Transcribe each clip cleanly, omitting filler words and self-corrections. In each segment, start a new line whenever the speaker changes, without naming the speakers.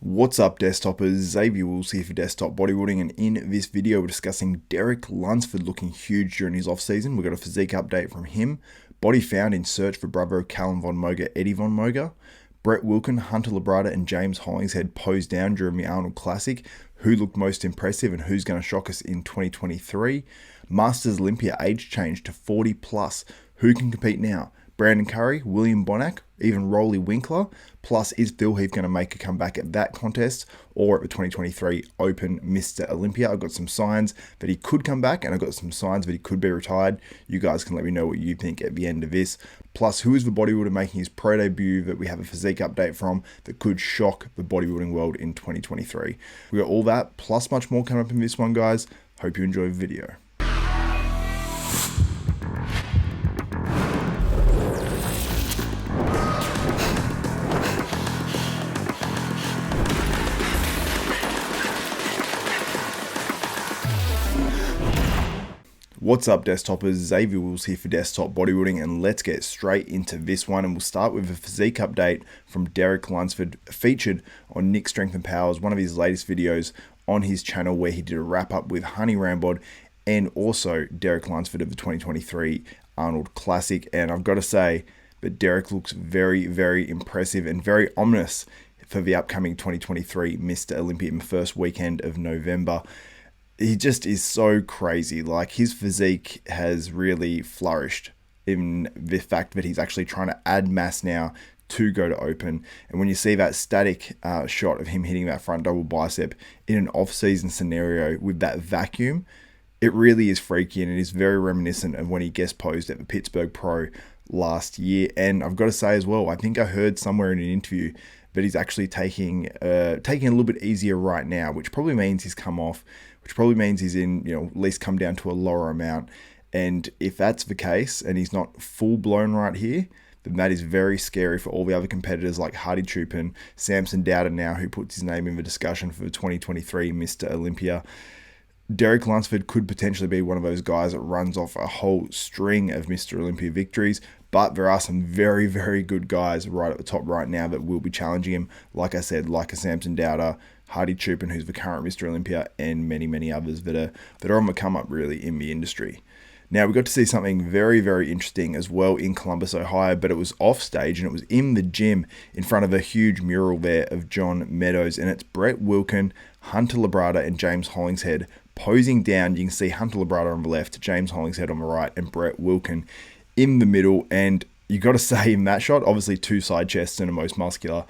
What's up, Desktoppers? Xavier Wills here for Desktop Bodybuilding, and in this video we're discussing Derek Lunsford looking huge during his off-season. We've got a physique update from him, body found in search for brother Calum Von Moger, Edward Von Moger, Brett Wilkin, Hunter Labrada and James Hollingshead Posedown during the Arnold Classic, who looked most impressive and who's going to shock us in 2023, Masters Olympia age change to 40 plus, who can compete now? Brandon Curry, William Bonac, even Roelly Winklaar, plus is Phil Heath going to make a comeback at that contest or at the 2023 Open Mr. Olympia? I've got some signs that he could come back and I've got some signs that he could be retired. You guys can let me know what you think at the end of this. Plus, who is the bodybuilder making his pro debut that we have a physique update from that could shock the bodybuilding world in 2023? We got all that plus much more coming up in this one, guys. Hope you enjoy the video. What's up, Desktoppers? Xavier Wills here for Desktop Bodybuilding, and let's get straight into this one. And we'll start with a physique update from Derek Lunsford, featured on Nick Strength and Powers, one of his latest videos on his channel, where he did a wrap up with Honey Rambod and also Derek Lunsford of the 2023 Arnold Classic. And I've got to say that Derek looks very, very impressive and very ominous for the upcoming 2023 Mr. Olympia in the first weekend of November. He just is so crazy. Like, his physique has really flourished in the fact that he's actually trying to add mass now to go to open. And when you see that static shot of him hitting that front double bicep in an off-season scenario with that vacuum, it really is freaky, and it is very reminiscent of when he guest posed at the Pittsburgh Pro last year. And I've got to say as well, I think I heard somewhere in an interview that he's actually taking a little bit easier right now, which probably means he's come off, which probably means he's in, at least come down to a lower amount. And if that's the case and he's not full blown right here, then that is very scary for all the other competitors like Hardy Chupin, Samson Dowder now, who puts his name in the discussion for the 2023 Mr. Olympia. Derek Lunsford could potentially be one of those guys that runs off a whole string of Mr. Olympia victories, but there are some very, very good guys right at the top right now that will be challenging him. Like I said, like a Samson Dowder, Hardy Chupin, who's the current Mr. Olympia, and many, many others that are on the come up really in the industry. Now, we got to see something very, very interesting as well in Columbus, Ohio, but it was off stage and it was in the gym in front of a huge mural there of John Meadows, and it's Brett Wilkin, Hunter Labrada and James Hollingshead posing down. You can see Hunter Labrada on the left, James Hollingshead on the right, and Brett Wilkin in the middle. And you got to say, in that shot, obviously two side chests and the most muscular,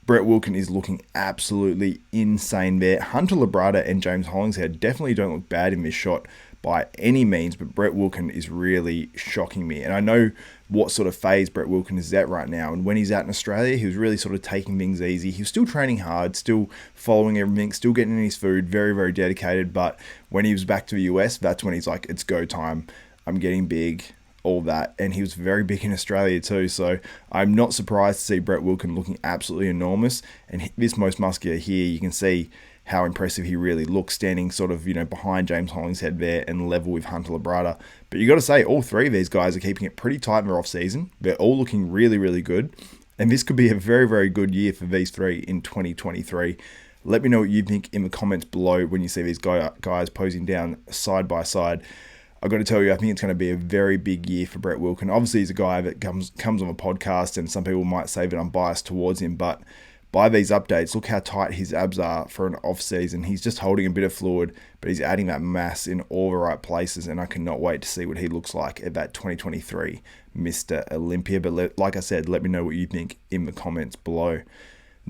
Brett Wilkin is looking absolutely insane there. Hunter Labrada and James Hollingshead definitely don't look bad in this shot by any means, but Brett Wilkin is really shocking me. And I know what sort of phase Brett Wilkin is at right now. And when he's out in Australia, he was really sort of taking things easy. He was still training hard, still following everything, still getting in his food, very, very dedicated. But when he was back to the US, that's when he's like, it's go time. I'm getting big, all that. And he was very big in Australia too. So I'm not surprised to see Brett Wilkin looking absolutely enormous. And this most muscular here, you can see how impressive he really looks, standing sort of, behind James Hollingshead there and level with Hunter Labrada. But you got to say, all three of these guys are keeping it pretty tight in their off-season. They're all looking really, really good. And this could be a very, very good year for these three in 2023. Let me know what you think in the comments below when you see these guys posing down side by side. I've got to tell you, I think it's going to be a very big year for Brett Wilkin. Obviously, he's a guy that comes on a podcast, and some people might say that I'm biased towards him, but by these updates, look how tight his abs are for an off-season. He's just holding a bit of fluid, but he's adding that mass in all the right places, and I cannot wait to see what he looks like at that 2023 Mr. Olympia. But like I said, let me know what you think in the comments below.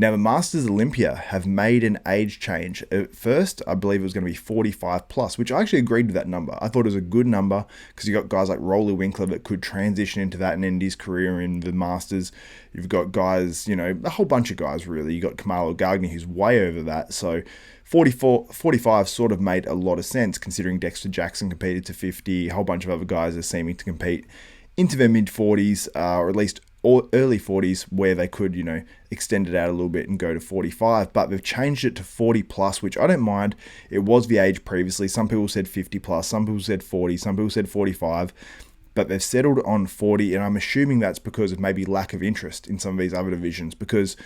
Now, the Masters Olympia have made an age change. At first, I believe it was going to be 45 plus, which I actually agreed with that number. I thought it was a good number because you got guys like Roelly Winklaar that could transition into that and end his career in the Masters. You've got guys, a whole bunch of guys really. You got Kamalo Gagné, who's way over that. So 45 sort of made a lot of sense considering Dexter Jackson competed to 50. A whole bunch of other guys are seeming to compete into their mid-40s, or at least or early 40s, where they could, extend it out a little bit and go to 45, but they've changed it to 40 plus, which I don't mind. It was the age previously. Some people said 50 plus, some people said 40, some people said 45, but they've settled on 40, and I'm assuming that's because of maybe lack of interest in some of these other divisions, because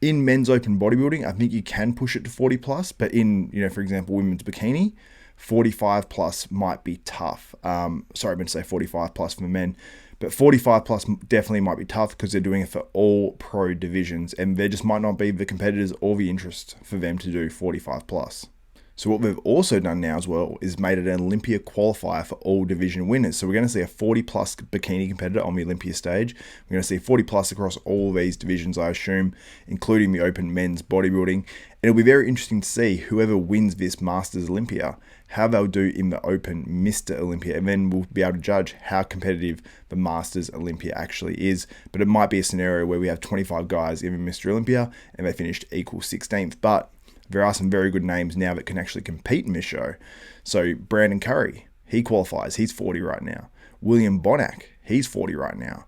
In men's open bodybuilding, I think you can push it to 40 plus, but in, for example, women's bikini, 45 plus might be tough. Sorry, I meant to say 45 plus for men, but 45 plus definitely might be tough because they're doing it for all pro divisions, and there just might not be the competitors or the interest for them to do 45 plus. So what we've also done now as well is made it an Olympia qualifier for all division winners. So we're going to see a 40 plus bikini competitor on the Olympia stage. We're going to see 40 plus across all these divisions, I assume, including the open men's bodybuilding. And it'll be very interesting to see whoever wins this Masters Olympia, how they'll do in the open Mr. Olympia. And then we'll be able to judge how competitive the Masters Olympia actually is. But it might be a scenario where we have 25 guys in the Mr. Olympia and they finished equal 16th. But there are some very good names now that can actually compete in this show. So Brandon Curry, he qualifies. He's 40 right now. William Bonac, he's 40 right now.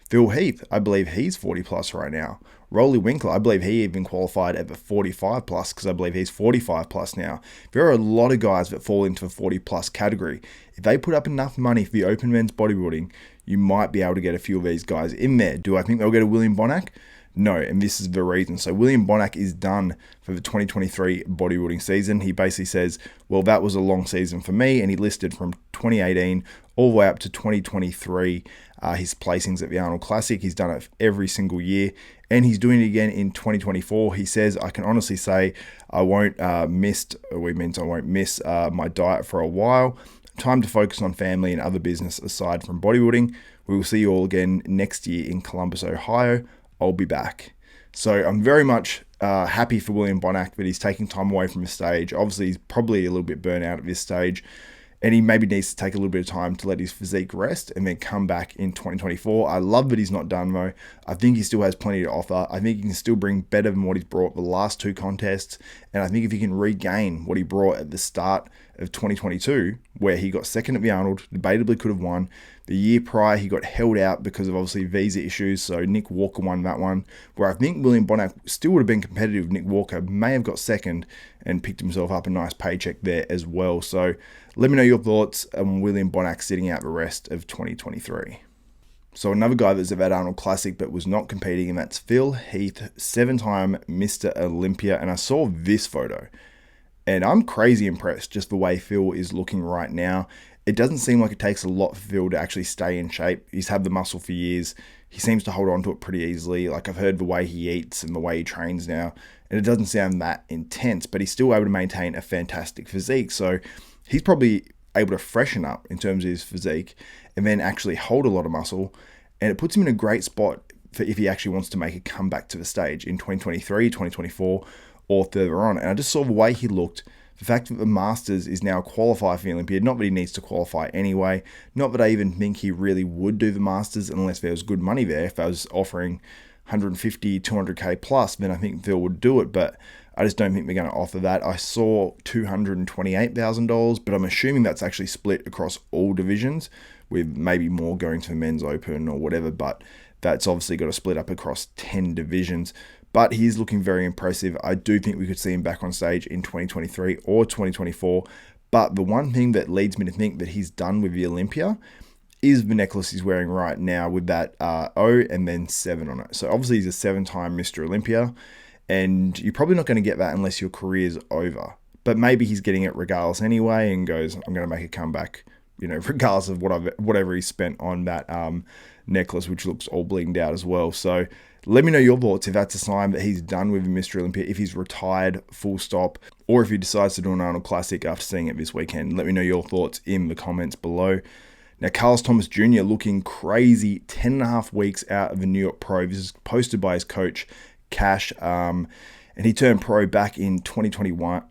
Phil Heath, I believe he's 40 plus right now. Roelly Winklaar, I believe he even qualified at the 45 plus because I believe he's 45 plus now. There are a lot of guys that fall into the 40 plus category. If they put up enough money for the open men's bodybuilding, you might be able to get a few of these guys in there. Do I think they'll get a William Bonac? No, and this is the reason. So William Bonac is done for the 2023 bodybuilding season. He basically says, well, that was a long season for me, and he listed from 2018 all the way up to 2023 his placings at the Arnold Classic. He's done it every single year, and he's doing it again in 2024. He says, I can honestly say I won't miss my diet for a while. Time to focus on family and other business aside from bodybuilding. We will see you all again next year in Columbus, Ohio. I'll be back. So I'm very much happy for William Bonac that he's taking time away from the stage. Obviously, he's probably a little bit burnt out at this stage, and he maybe needs to take a little bit of time to let his physique rest and then come back in 2024. I love that he's not done, though. I think he still has plenty to offer. I think he can still bring better than what he's brought the last two contests, and I think if he can regain what he brought at the start of 2022, where he got second at the Arnold, debatably could have won. The year prior, he got held out because of obviously visa issues, so Nick Walker won that one, where I think William Bonac still would have been competitive. Nick Walker may have got second and picked himself up a nice paycheck there as well. So let me know your thoughts on William Bonac sitting out the rest of 2023. So another guy that's at that Arnold Classic but was not competing, and that's Phil Heath, 7-time Mr. Olympia. And I saw this photo, and I'm crazy impressed just the way Phil is looking right now. It doesn't seem like it takes a lot for Phil to actually stay in shape. He's had the muscle for years. He seems to hold on to it pretty easily. Like, I've heard the way he eats and the way he trains now, and it doesn't sound that intense, but he's still able to maintain a fantastic physique. So he's probably able to freshen up in terms of his physique and then actually hold a lot of muscle. And it puts him in a great spot for if he actually wants to make a comeback to the stage in 2023, 2024, or further on. And I just saw the way he looked. The fact that the Masters is now qualified for the Olympia, not that he needs to qualify anyway, not that I even think he really would do the Masters unless there was good money there. If I was offering 150, 200k plus, then I think Phil would do it, but I just don't think they're going to offer that. I saw $228,000, but I'm assuming that's actually split across all divisions, with maybe more going to the men's open or whatever, but that's obviously got to split up across 10 divisions. But he's looking very impressive. I do think we could see him back on stage in 2023 or 2024. But the one thing that leads me to think that he's done with the Olympia is the necklace he's wearing right now with that O and then 7 on it. So obviously he's a 7-time Mr. Olympia, and you're probably not going to get that unless your career's over. But maybe he's getting it regardless anyway and goes, I'm going to make a comeback, regardless of whatever he spent on that necklace, which looks all blinged out as well. So let me know your thoughts if that's a sign that he's done with Mr. Olympia, if he's retired full stop, or if he decides to do an Arnold Classic after seeing it this weekend. Let me know your thoughts in the comments below. Now, Carlos Thomas Jr. looking crazy, 10.5 weeks out of the New York Pro. This is posted by his coach, Cash, and he turned pro back in 2021.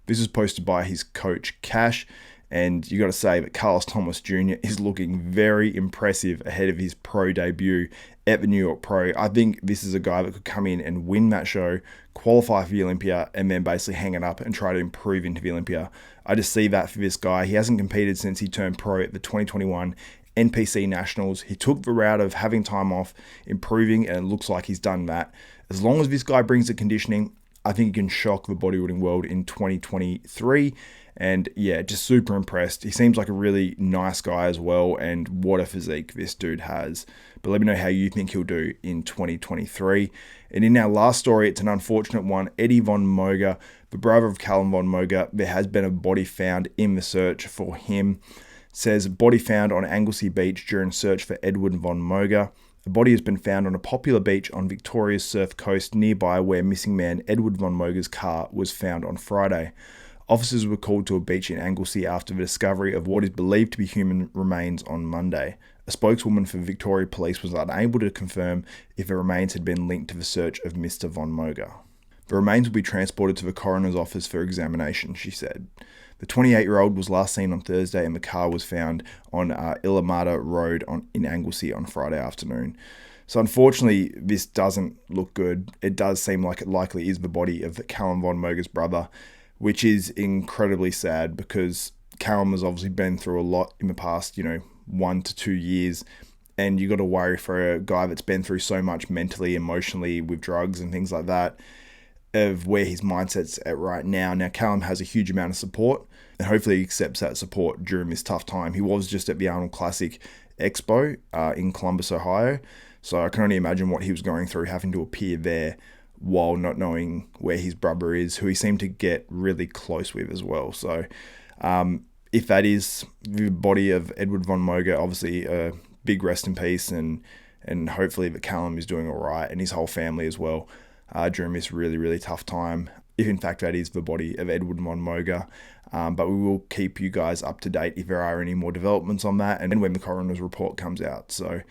This is posted by his coach, Cash, and you got to say that Carlos Thomas Jr. is looking very impressive ahead of his pro debut at the New York Pro. I think this is a guy that could come in and win that show, qualify for the Olympia, and then basically hang it up and try to improve into the Olympia. I just see that for this guy. He hasn't competed since he turned pro at the 2021 NPC Nationals. He took the route of having time off, improving, and it looks like he's done that. As long as this guy brings the conditioning, I think he can shock the bodybuilding world in 2023. And yeah, just super impressed. He seems like a really nice guy as well, and what a physique this dude has. But let me know how you think he'll do in 2023. And in our last story, it's an unfortunate one. Eddie Von Moger, the brother of Calum Von Moger, there has been a body found in the search for him. Says body found on Anglesey Beach during search for Edward Von Moger. The body has been found on a popular beach on Victoria's Surf Coast nearby where missing man Edward Von Moger's car was found on Friday. Officers were called to a beach in Anglesey after the discovery of what is believed to be human remains on Monday. A spokeswoman for Victoria Police was unable to confirm if the remains had been linked to the search of Mr. Von Moger. The remains will be transported to the coroner's office for examination, she said. The 28-year-old was last seen on Thursday and the car was found on Labrada Road in Anglesey on Friday afternoon. So unfortunately, this doesn't look good. It does seem like it likely is the body of Calum Von Moger's brother, which is incredibly sad because Calum has obviously been through a lot in the past, 1 to 2 years. And you got to worry for a guy that's been through so much mentally, emotionally with drugs and things like that, of where his mindset's at right now. Now, Calum has a huge amount of support and hopefully he accepts that support during this tough time. He was just at the Arnold Classic Expo in Columbus, Ohio. So I can only imagine what he was going through having to appear there while not knowing where his brother is, who he seemed to get really close with as well. So if that is the body of Edward Von Moger, obviously a big rest in peace, and hopefully that Calum is doing all right and his whole family as well during this really, really tough time, if in fact that is the body of Edward Von Moger. But we will keep you guys up to date if there are any more developments on that and when the coroner's report comes out. So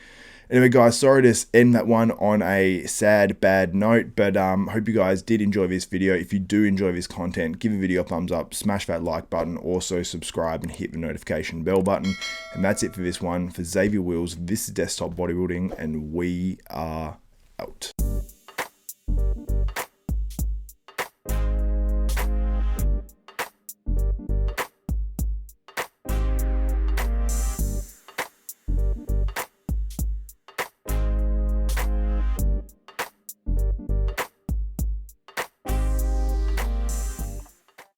anyway, guys, sorry to end that one on a sad, bad note, but hope you guys did enjoy this video. If you do enjoy this content, give the video a thumbs up, smash that like button, also subscribe and hit the notification bell button. And that's it for this one. For Xavier Wills, this is Desktop Bodybuilding, and we are out.